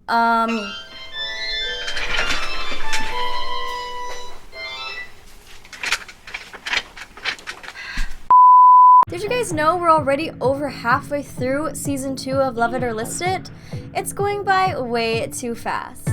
Um... Did you guys know we're already over halfway through season 2 of Love It or List It? It's going by way too fast.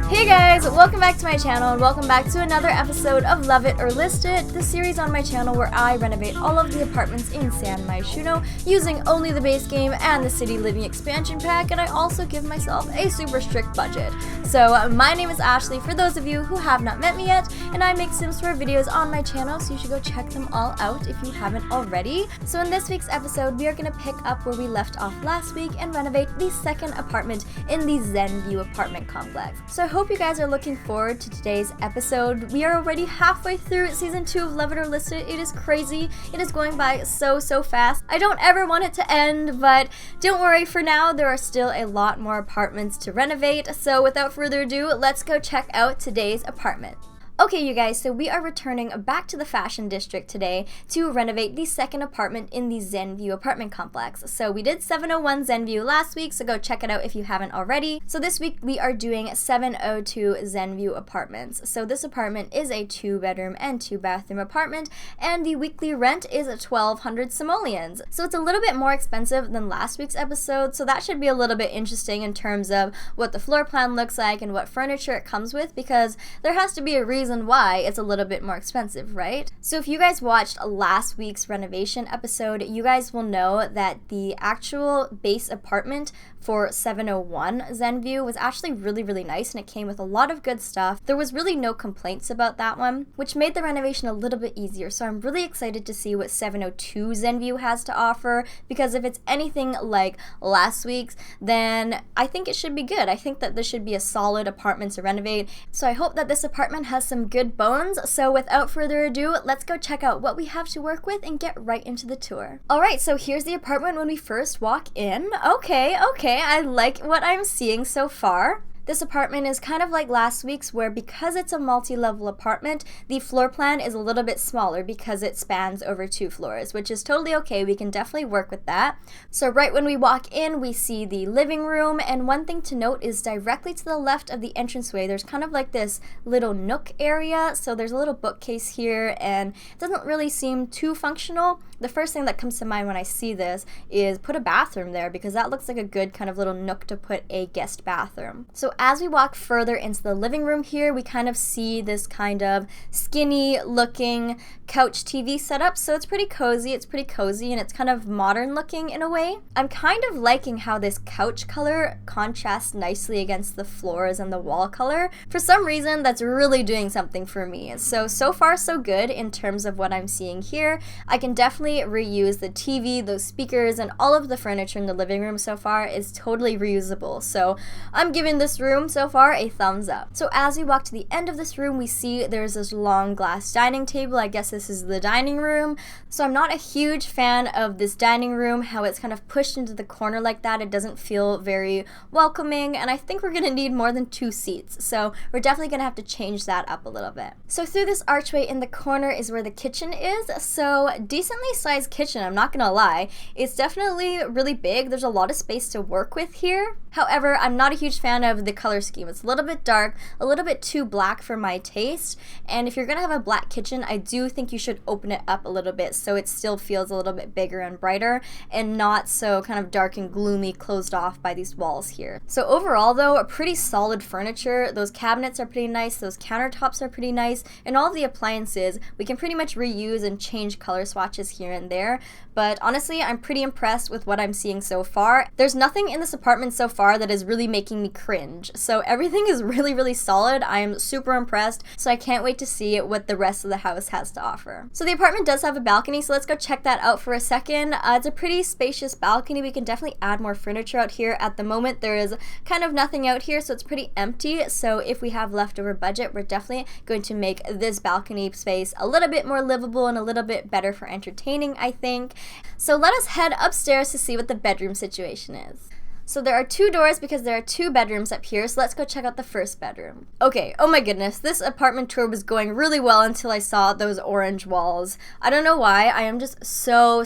Hey guys, welcome back to my channel and welcome back to another episode of Love It or List It, the series on my channel where I renovate all of the apartments in San Myshuno using only the base game and the City Living expansion pack, and I also give myself a super strict budget. So my name is Ashley for those of you who have not met me yet, and I make Sims 4 videos on my channel, so you should go check them all out if you haven't already. So in this week's episode, we are going to pick up where we left off last week and renovate the second apartment in the Zenview apartment complex. So I hope you guys are looking forward to today's episode. We are already halfway through season 2 of Love It or List It. It is crazy. It is going by so fast. I don't ever want it to end, but don't worry, for now there are still a lot more apartments to renovate. So without further ado, let's go check out today's apartment. Okay, you guys, so we are returning back to the Fashion District today to renovate the second apartment in the Zenview apartment complex. So we did 701 Zenview last week, so go check it out if you haven't already. So this week we are doing 702 Zenview apartments. So this apartment is a 2-bedroom and 2-bathroom apartment, and the weekly rent is 1,200 simoleons. So it's a little bit more expensive than last week's episode, so that should be a little bit interesting in terms of what the floor plan looks like and what furniture it comes with, because there has to be a reason why it's a little bit more expensive, right? So if you guys watched last week's renovation episode, you guys will know that the actual base apartment for 701 Zenview was actually really nice, and it came with a lot of good stuff. There was really no complaints about that one, which made the renovation a little bit easier. So I'm really excited to see what 702 Zenview has to offer, because if it's anything like last week's, then I think it should be good. I think that this should be a solid apartment to renovate. So I hope that this apartment has some good bones. So without further ado, let's go check out what we have to work with and get right into the tour. Alright, so here's the apartment when we first walk in. Okay, I like what I'm seeing so far. This apartment is kind of like last week's, where because it's a multi-level apartment, the floor plan is a little bit smaller because it spans over 2 floors, which is totally okay. We can definitely work with that. So right when we walk in, we see the living room, and one thing to note is directly to the left of the entranceway, there's kind of like this little nook area. So there's a little bookcase here, and it doesn't really seem too functional. The first thing that comes to mind when I see this is put a bathroom there, because that looks like a good kind of little nook to put a guest bathroom. So as we walk further into the living room here, we kind of see this kind of skinny looking couch TV setup. So it's pretty cozy, and it's kind of modern looking in a way. I'm kind of liking how this couch color contrasts nicely against the floors and the wall color. For some reason, that's really doing something for me. So far so good in terms of what I'm seeing here. I can definitely reuse the TV, those speakers, and all of the furniture in the living room so far is totally reusable. So I'm giving this room so far a thumbs up. So as we walk to the end of this room, we see there's this long glass dining table. I guess this is the dining room. So I'm not a huge fan of this dining room, how it's kind of pushed into the corner like that. It doesn't feel very welcoming, and I think we're gonna need more than 2 seats. So we're definitely gonna have to change that up a little bit. So through this archway in the corner is where the kitchen is. So decently sized kitchen, I'm not gonna lie. It's definitely really big. There's a lot of space to work with here. However, I'm not a huge fan of the color scheme. It's a little bit dark, a little bit too black for my taste, and if you're gonna have a black kitchen, I do think you should open it up a little bit so it still feels a little bit bigger and brighter, and not so kind of dark and gloomy, closed off by these walls here. So overall though, a pretty solid furniture. Those cabinets are pretty nice, those countertops are pretty nice, and all of the appliances we can pretty much reuse and change color swatches here and there. But honestly, I'm pretty impressed with what I'm seeing so far. There's nothing in this apartment so far that is really making me cringe. So everything is really solid. I am super impressed. So I can't wait to see what the rest of the house has to offer. So the apartment does have a balcony, so let's go check that out for a second. It's a pretty spacious balcony. We can definitely add more furniture out here. At the moment, there is kind of nothing out here, so it's pretty empty. So if we have leftover budget, we're definitely going to make this balcony space a little bit more livable and a little bit better for entertaining, I think. So let us head upstairs to see what the bedroom situation is. So there are 2 doors because there are 2 bedrooms up here, so let's go check out the first bedroom. Okay, oh my goodness, this apartment tour was going really well until I saw those orange walls. I don't know why, I am just so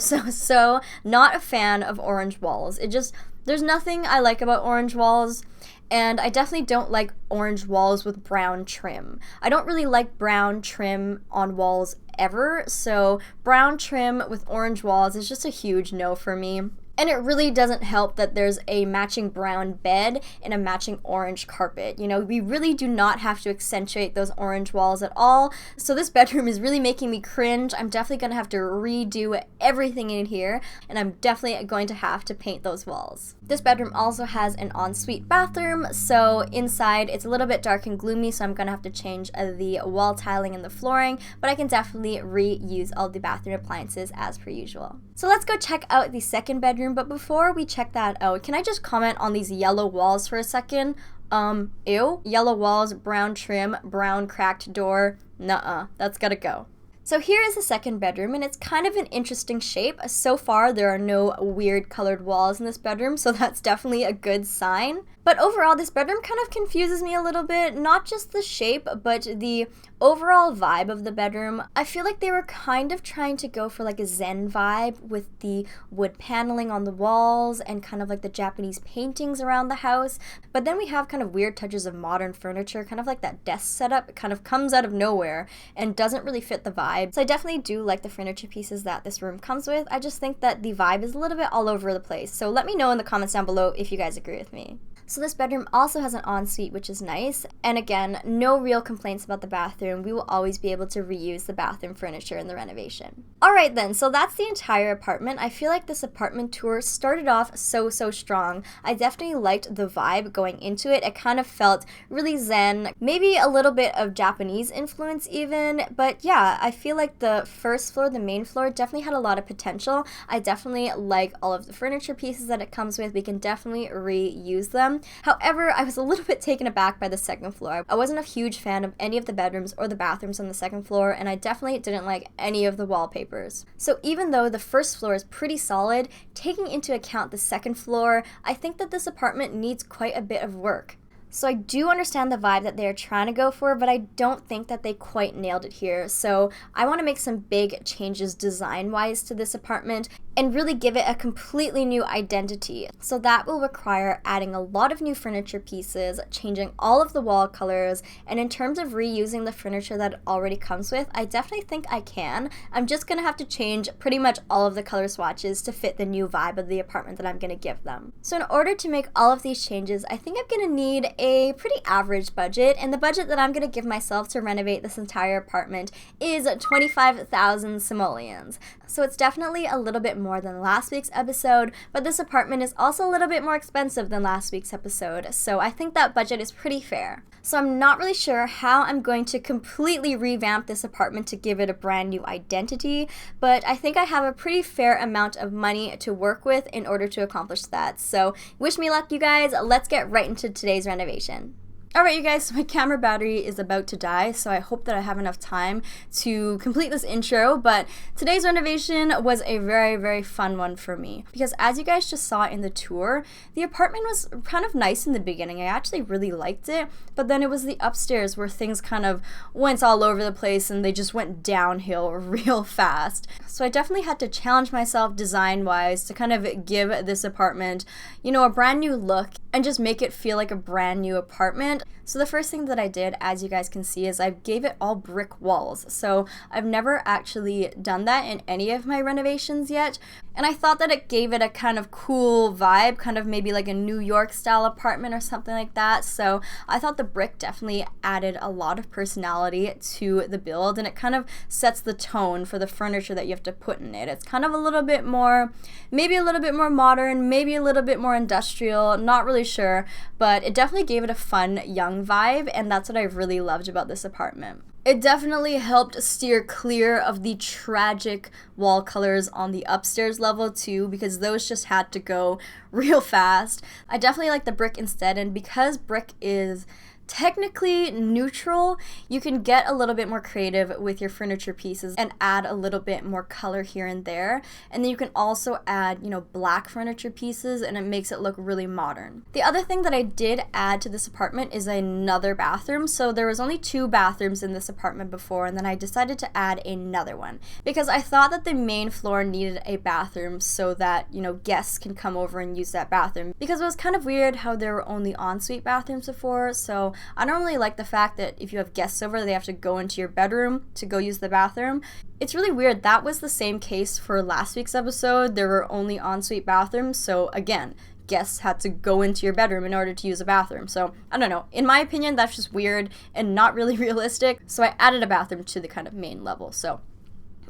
not a fan of orange walls. It just There's nothing I like about orange walls, and I definitely don't like orange walls with brown trim. I don't really like brown trim on walls ever, so brown trim with orange walls is just a huge no for me. And it really doesn't help that there's a matching brown bed and a matching orange carpet. You know, we really do not have to accentuate those orange walls at all. So this bedroom is really making me cringe. I'm definitely going to have to redo everything in here, and I'm definitely going to have to paint those walls. This bedroom also has an ensuite bathroom, so inside it's a little bit dark and gloomy, so I'm going to have to change the wall tiling and the flooring, but I can definitely reuse all the bathroom appliances as per usual. So let's go check out the second bedroom. But before we check that out, can I just comment on these yellow walls for a second? Ew. Yellow walls, brown trim, brown cracked door. Nuh-uh. That's gotta go. So here is the second bedroom, and it's kind of an interesting shape. So far, there are no weird colored walls in this bedroom, so that's definitely a good sign. But overall, this bedroom kind of confuses me a little bit. Not just the shape, but the overall vibe of the bedroom. I feel like they were kind of trying to go for like a Zen vibe with the wood paneling on the walls and kind of like the Japanese paintings around the house. But then we have kind of weird touches of modern furniture, kind of like that desk setup. It kind of comes out of nowhere and doesn't really fit the vibe. So I definitely do like the furniture pieces that this room comes with. I just think that the vibe is a little bit all over the place. So let me know in the comments down below if you guys agree with me. So this bedroom also has an ensuite, which is nice. And again, no real complaints about the bathroom. We will always be able to reuse the bathroom furniture in the renovation. Alright then, so that's the entire apartment. I feel like this apartment tour started off so strong. I definitely liked the vibe going into it. It kind of felt really zen, maybe a little bit of Japanese influence even. But yeah, I feel like the first floor, the main floor, definitely had a lot of potential. I definitely like all of the furniture pieces that it comes with. We can definitely reuse them. However, I was a little bit taken aback by the second floor. I wasn't a huge fan of any of the bedrooms or the bathrooms on the second floor, and I definitely didn't like any of the wallpapers. So even though the first floor is pretty solid, taking into account the second floor, I think that this apartment needs quite a bit of work. So I do understand the vibe that they're trying to go for, but I don't think that they quite nailed it here. So I want to make some big changes design-wise to this apartment and really give it a completely new identity. So that will require adding a lot of new furniture pieces, changing all of the wall colors, and in terms of reusing the furniture that it already comes with, I definitely think I can. I'm just gonna have to change pretty much all of the color swatches to fit the new vibe of the apartment that I'm gonna give them. So in order to make all of these changes, I think I'm gonna need a pretty average budget, and the budget that I'm gonna give myself to renovate this entire apartment is 25,000 simoleons. So it's definitely a little bit more than last week's episode, but this apartment is also a little bit more expensive than last week's episode, so I think that budget is pretty fair. So I'm not really sure how I'm going to completely revamp this apartment to give it a brand new identity, but I think I have a pretty fair amount of money to work with in order to accomplish that. So wish me luck, you guys. Let's get right into today's renovation. Alright you guys, so my camera battery is about to die, so I hope that I have enough time to complete this intro, but today's renovation was a very fun one for me. Because as you guys just saw in the tour, the apartment was kind of nice in the beginning. I actually really liked it, but then it was the upstairs where things kind of went all over the place and they just went downhill real fast. So I definitely had to challenge myself design-wise to kind of give this apartment, you know, a brand new look and just make it feel like a brand new apartment. So the first thing that I did, as you guys can see, is I gave it all brick walls. So I've never actually done that in any of my renovations yet. And I thought that it gave it a kind of cool vibe, kind of maybe like a New York style apartment or something like that. So I thought the brick definitely added a lot of personality to the build, and it kind of sets the tone for the furniture that you have to put in it. It's kind of a little bit more, maybe a little bit more modern, maybe a little bit more industrial, not really sure, but it definitely gave it a fun, young vibe, and that's what I really loved about this apartment. It definitely helped steer clear of the tragic wall colors on the upstairs level too, because those just had to go real fast. I definitely like the brick instead, and because brick is technically neutral. You can get a little bit more creative with your furniture pieces and add a little bit more color here and there. And then you can also add, black furniture pieces, and it makes it look really modern. The other thing that I did add to this apartment is another bathroom. So there was only 2 bathrooms in this apartment before, and then I decided to add another one because I thought that the main floor needed a bathroom so that, guests can come over and use that bathroom, because it was kind of weird how there were only ensuite bathrooms before. So I don't really like the fact that if you have guests over, they have to go into your bedroom to go use the bathroom. It's really weird. That was the same case for last week's episode. There were only ensuite bathrooms, so again, guests had to go into your bedroom in order to use a bathroom. So I don't know. In my opinion, that's just weird and not really realistic. So I added a bathroom to the kind of main level. So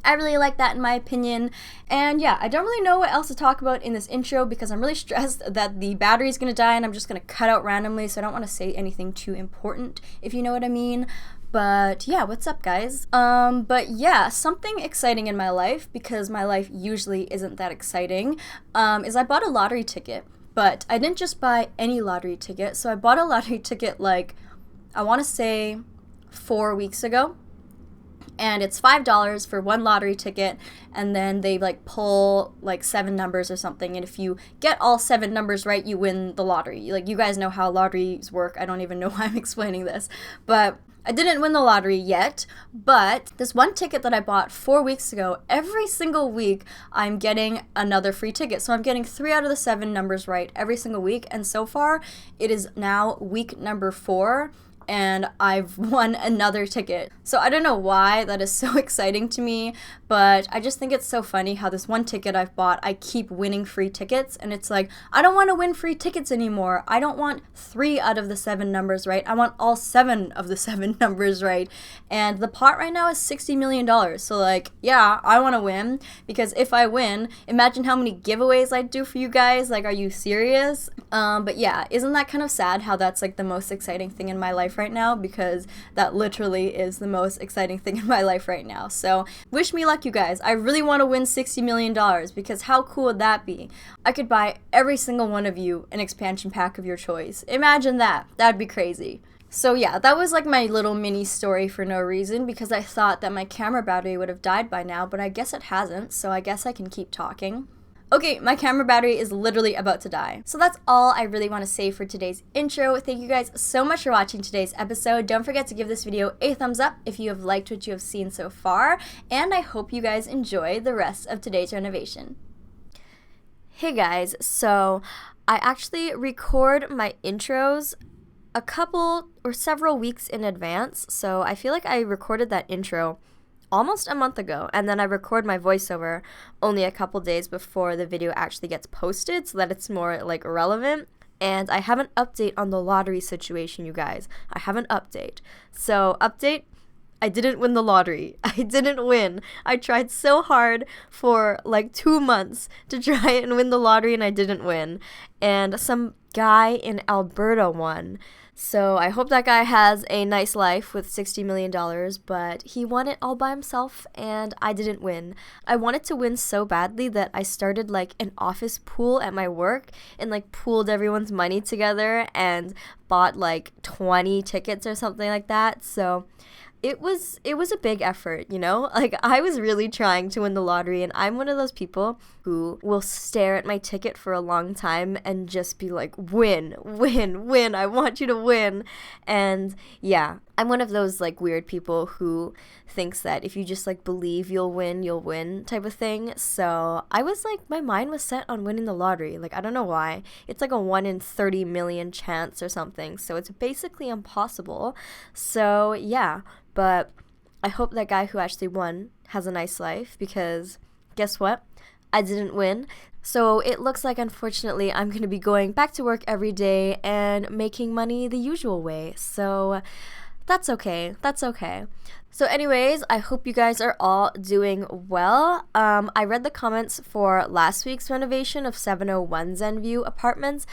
I really like that in my opinion. And yeah, I don't really know what else to talk about in this intro because I'm really stressed that the battery is going to die and I'm just going to cut out randomly, so I don't want to say anything too important, if you know what I mean. But yeah, what's up, guys? But yeah, something exciting in my life, because my life usually isn't that exciting, is I bought a lottery ticket. But I didn't just buy any lottery ticket. So I bought a lottery ticket I want to say 4 weeks ago. And it's $5 for one lottery ticket, and then they pull 7 numbers or something, and if you get all 7 numbers right, you win the lottery. You guys know how lotteries work. I don't even know why I'm explaining this, but I didn't win the lottery yet. But this one ticket that I bought 4 weeks ago, every single week I'm getting another free ticket. So I'm getting 3 out of the 7 numbers right every single week, and so far it is now week number 4. And I've won another ticket. So I don't know why that is so exciting to me, but I just think it's so funny how this one ticket I've bought, I keep winning free tickets, and it's I don't want to win free tickets anymore. I don't want 3 out of the 7 numbers right. I want all 7 of the 7 numbers right. And the pot right now is $60 million. So yeah, I want to win, because if I win, imagine how many giveaways I'd do for you guys. Are you serious? But yeah, isn't that kind of sad how that's the most exciting thing in my life right now, because that literally is the most exciting thing in my life right now. So wish me luck, you guys. I really want to win $60 million, because how cool would that be? I could buy every single one of you an expansion pack of your choice. Imagine that. That'd be crazy. So yeah, that was my little mini story for no reason, because I thought that my camera battery would have died by now, but I guess it hasn't, so I guess I can keep talking. Okay, my camera battery is literally about to die. So that's all I really want to say for today's intro. Thank you guys so much for watching today's episode. Don't forget to give this video a thumbs up if you have liked what you have seen so far, and I hope you guys enjoy the rest of today's renovation. Hey guys, so I actually record my intros a couple or several weeks in advance, so I feel like I recorded that intro almost a month ago, and then I record my voiceover only a couple days before the video actually gets posted so that it's more relevant. And I have an update on the lottery situation, you guys. I have an update. So, update, I didn't win the lottery. I didn't win. I tried so hard for 2 months to try and win the lottery, and I didn't win. And some guy in Alberta won. So I hope that guy has a nice life with $60 million, but he won it all by himself, and I didn't win. I wanted to win so badly that I started an office pool at my work and pooled everyone's money together and bought 20 tickets or something like that. So it was a big effort, I was really trying to win the lottery, and I'm one of those people who will stare at my ticket for a long time and just be win, win, win, I want you to win. And yeah, I'm one of those weird people who thinks that if you just believe you'll win type of thing. So I was my mind was set on winning the lottery. I don't know why. It's a 1 in 30 million chance or something, so it's basically impossible. So yeah, but I hope that guy who actually won has a nice life, because guess what? I didn't win. So it looks like, unfortunately, I'm going to be going back to work every day and making money the usual way. So that's okay. That's okay. So anyways, I hope you guys are all doing well. I read the comments for last week's renovation of 701 Zenview apartments,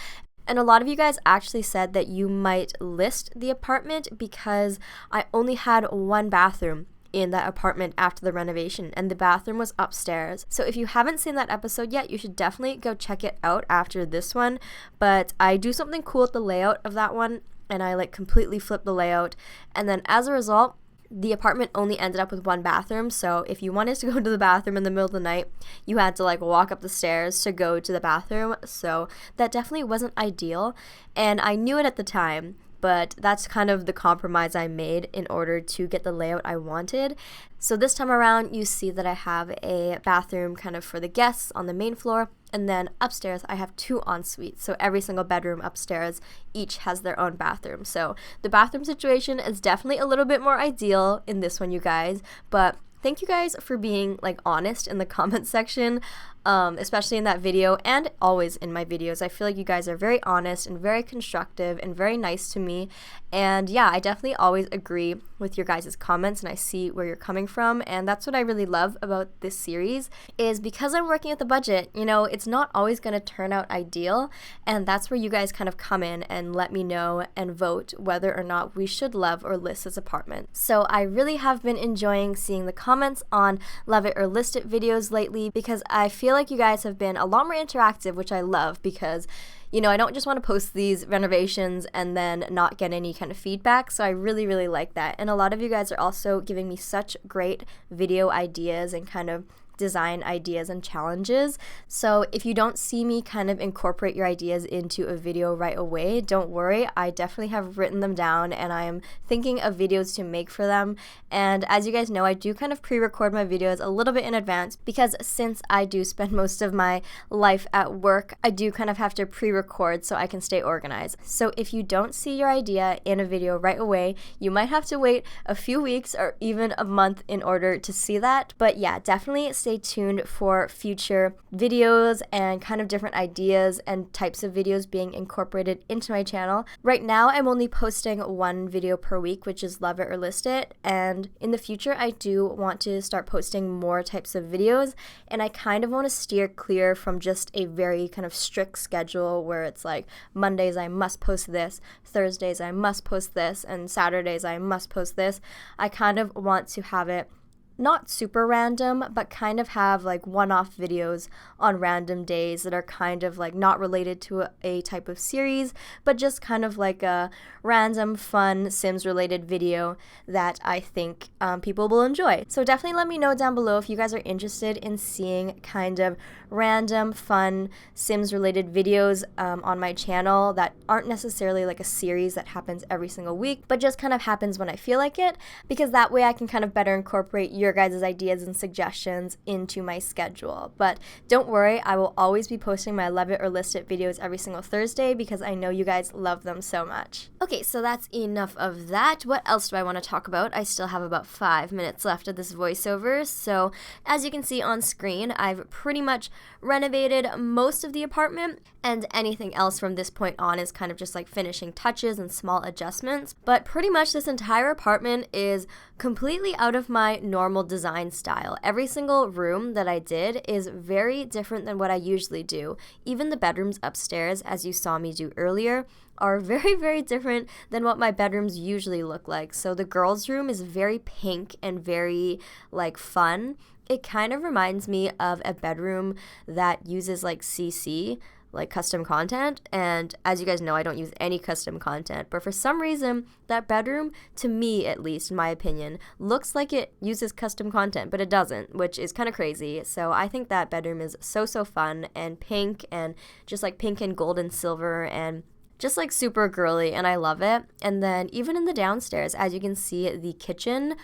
and a lot of you guys actually said that you might list the apartment because I only had 1 bathroom in that apartment after the renovation, and the bathroom was upstairs. So if you haven't seen that episode yet, you should definitely go check it out after this one. But I do something cool with the layout of that one, and I like completely flipped the layout. And then as a result, the apartment only ended up with one bathroom, so if you wanted to go to the bathroom in the middle of the night, you had to like walk up the stairs to go to the bathroom, so that definitely wasn't ideal, and I knew it at the time, but that's kind of the compromise I made in order to get the layout I wanted. So this time around, you see that I have a bathroom kind of for the guests on the main floor, and then upstairs I have 2 en-suites. So every single bedroom upstairs each has their own bathroom. So the bathroom situation is definitely a little bit more ideal in this one, you guys, but thank you guys for being like honest in the comment section, especially in that video and always in my videos. I feel like you guys are very honest and very constructive and very nice to me. And yeah, I definitely always agree with your guys' comments and I see where you're coming from. And that's what I really love about this series, is because I'm working at the budget, you know, it's not always going to turn out ideal. And that's where you guys kind of come in and let me know and vote whether or not we should love or list this apartment. So I really have been enjoying seeing the comments on Love It or List It videos lately, because I feel like you guys have been a lot more interactive, which I love, because you know, I don't just want to post these renovations and then not get any kind of feedback, so I really, really like that. And a lot of you guys are also giving me such great video ideas and kind of design ideas and challenges. So if you don't see me kind of incorporate your ideas into a video right away, don't worry. I definitely have written them down and I am thinking of videos to make for them. And as you guys know, I do kind of pre-record my videos a little bit in advance, because since I do spend most of my life at work, I do kind of have to pre-record so I can stay organized. So if you don't see your idea in a video right away, you might have to wait a few weeks or even a month in order to see that. But yeah, definitely stay tuned for future videos and kind of different ideas and types of videos being incorporated into my channel. Right now, I'm only posting 1 video per week, which is Love It or List It. And in the future, I do want to start posting more types of videos. And I kind of want to steer clear from just a very kind of strict schedule where it's like Mondays I must post this, Thursdays I must post this, and Saturdays I must post this. I kind of want to have it not super random, but kind of have like one-off videos on random days that are kind of like not related to a type of series, but just kind of like a random, fun Sims related video that I think people will enjoy. So definitely let me know down below if you guys are interested in seeing kind of random, fun Sims related videos on my channel that aren't necessarily like a series that happens every single week, but just kind of happens when I feel like it, because that way I can kind of better incorporate your guys' ideas and suggestions into my schedule. But don't worry, I will always be posting my Love It or List It videos every single Thursday, because I know you guys love them so much. Okay, so that's enough of that. What else do I want to talk about? I still have about 5 minutes left of this voiceover. So as you can see on screen, I've pretty much renovated most of the apartment, and anything else from this point on is kind of just like finishing touches and small adjustments. But pretty much this entire apartment is completely out of my normal design style. Every single room that I did is very different than what I usually do. Even the bedrooms upstairs, as you saw me do earlier, are very, very different than what my bedrooms usually look like. So the girls' room is very pink and very like fun. It kind of reminds me of a bedroom that uses like CC, like custom content, and as you guys know, I don't use any custom content, but for some reason that bedroom, to me at least, in my opinion, looks like it uses custom content, but it doesn't, which is kind of crazy. So I think that bedroom is so pun and pink, and just like pink and gold and silver, and just like super girly, and I love it. And then even in the downstairs, as you can see, the kitchen,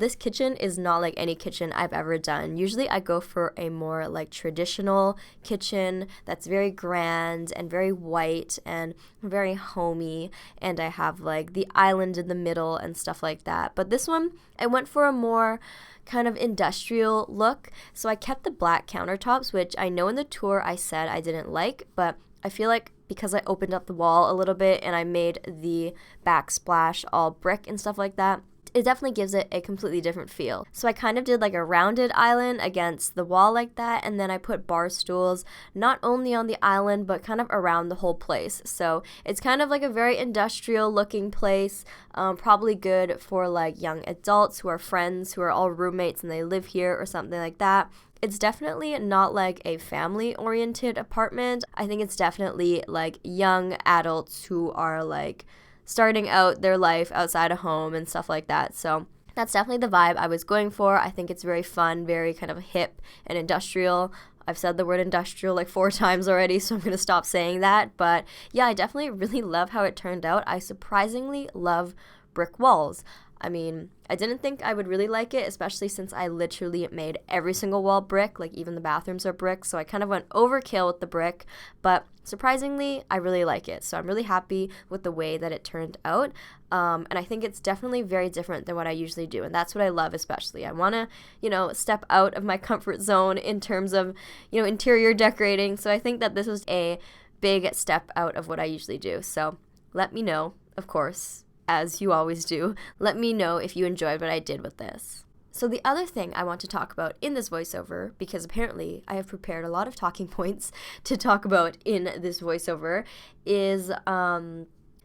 this kitchen is not like any kitchen I've ever done. Usually I go for a more like traditional kitchen that's very grand and very white and very homey, and I have like the island in the middle and stuff like that. But this one, I went for a more kind of industrial look. So I kept the black countertops, which I know in the tour I said I didn't like, but I feel like because I opened up the wall a little bit and I made the backsplash all brick and stuff like that, it definitely gives it a completely different feel. So I kind of did like a rounded island against the wall like that, and then I put bar stools not only on the island but kind of around the whole place. So it's kind of like a very industrial looking place, probably good for like young adults who are friends, who are all roommates and they live here or something like that. It's definitely not like a family-oriented apartment. I think it's definitely like young adults who are like starting out their life outside of home and stuff like that. So that's definitely the vibe I was going for. I think it's very fun, very kind of hip and industrial. I've said the word industrial like 4 times already, so I'm going to stop saying that. But yeah, I definitely really love how it turned out. I surprisingly love brick walls. I mean, I didn't think I would really like it, especially since I literally made every single wall brick, like even the bathrooms are brick, so I kind of went overkill with the brick, but surprisingly, I really like it. So I'm really happy with the way that it turned out, and I think it's definitely very different than what I usually do, and that's what I love especially. I want to, step out of my comfort zone in terms of, interior decorating, so I think that this was a big step out of what I usually do. So let me know, of course, as you always do, let me know if you enjoyed what I did with this. So the other thing I want to talk about in this voiceover, because apparently I have prepared a lot of talking points to talk about in this voiceover, is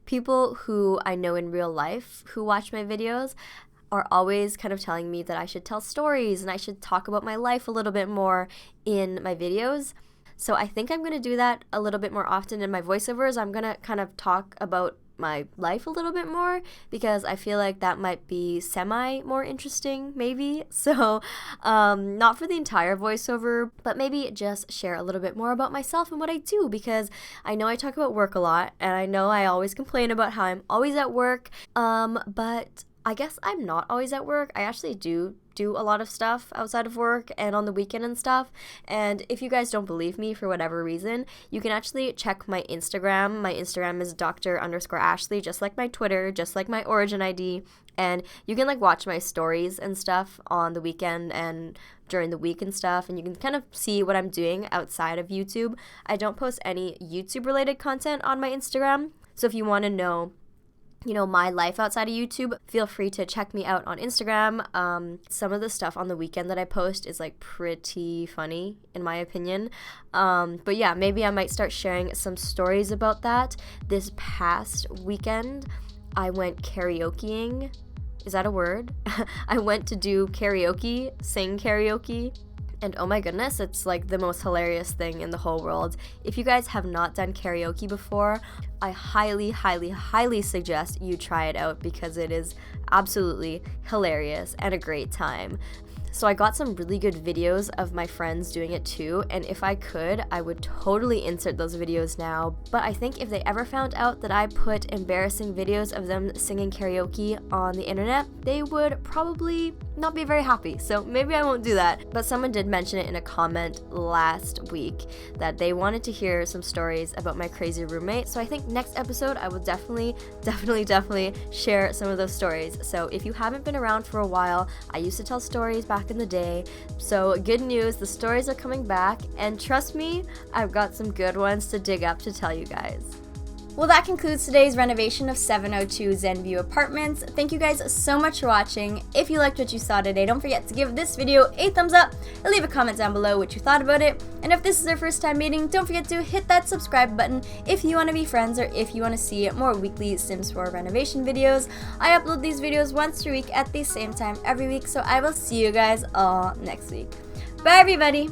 people who I know in real life who watch my videos are always kind of telling me that I should tell stories and I should talk about my life a little bit more in my videos. So I think I'm going to do that a little bit more often in my voiceovers. I'm going to kind of talk about my life a little bit more because I feel like that might be semi more interesting maybe. So not for the entire voiceover, but maybe just share a little bit more about myself and what I do, because I know I talk about work a lot and I know I always complain about how I'm always at work, but I guess I'm not always at work. I actually do a lot of stuff outside of work and on the weekend and stuff. And if you guys don't believe me for whatever reason, you can actually check my Instagram. My Instagram is Dr._Ashley, just like my Twitter, just like my Origin ID. And you can watch my stories and stuff on the weekend and during the week and stuff, and you can kind of see what I'm doing outside of YouTube. I don't post any YouTube related content on my Instagram. So if you want to know my life outside of YouTube, feel free to check me out on Instagram. Some of the stuff on the weekend that I post is pretty funny in my opinion. But yeah, maybe I might start sharing some stories about that. This past weekend, I went karaokeing. Is that a word? I went to do karaoke, sing karaoke. And oh my goodness, it's the most hilarious thing in the whole world. If you guys have not done karaoke before, I highly, highly, highly suggest you try it out because it is absolutely hilarious and a great time. So I got some really good videos of my friends doing it too, and if I could, I would totally insert those videos now. But I think if they ever found out that I put embarrassing videos of them singing karaoke on the internet, they would probably not be very happy. So maybe I won't do that. But someone did mention it in a comment last week that they wanted to hear some stories about my crazy roommate. So I think next episode I will definitely share some of those stories. So if you haven't been around for a while, I used to tell stories back in the day. So good news, the stories are coming back, and trust me, I've got some good ones to dig up to tell you guys. Well, that concludes today's renovation of 702 Zenview Apartments. Thank you guys so much for watching. If you liked what you saw today, don't forget to give this video a thumbs up and leave a comment down below what you thought about it. And if this is your first time meeting, don't forget to hit that subscribe button if you want to be friends or if you want to see more weekly Sims 4 renovation videos. I upload these videos once a week at the same time every week, so I will see you guys all next week. Bye, everybody!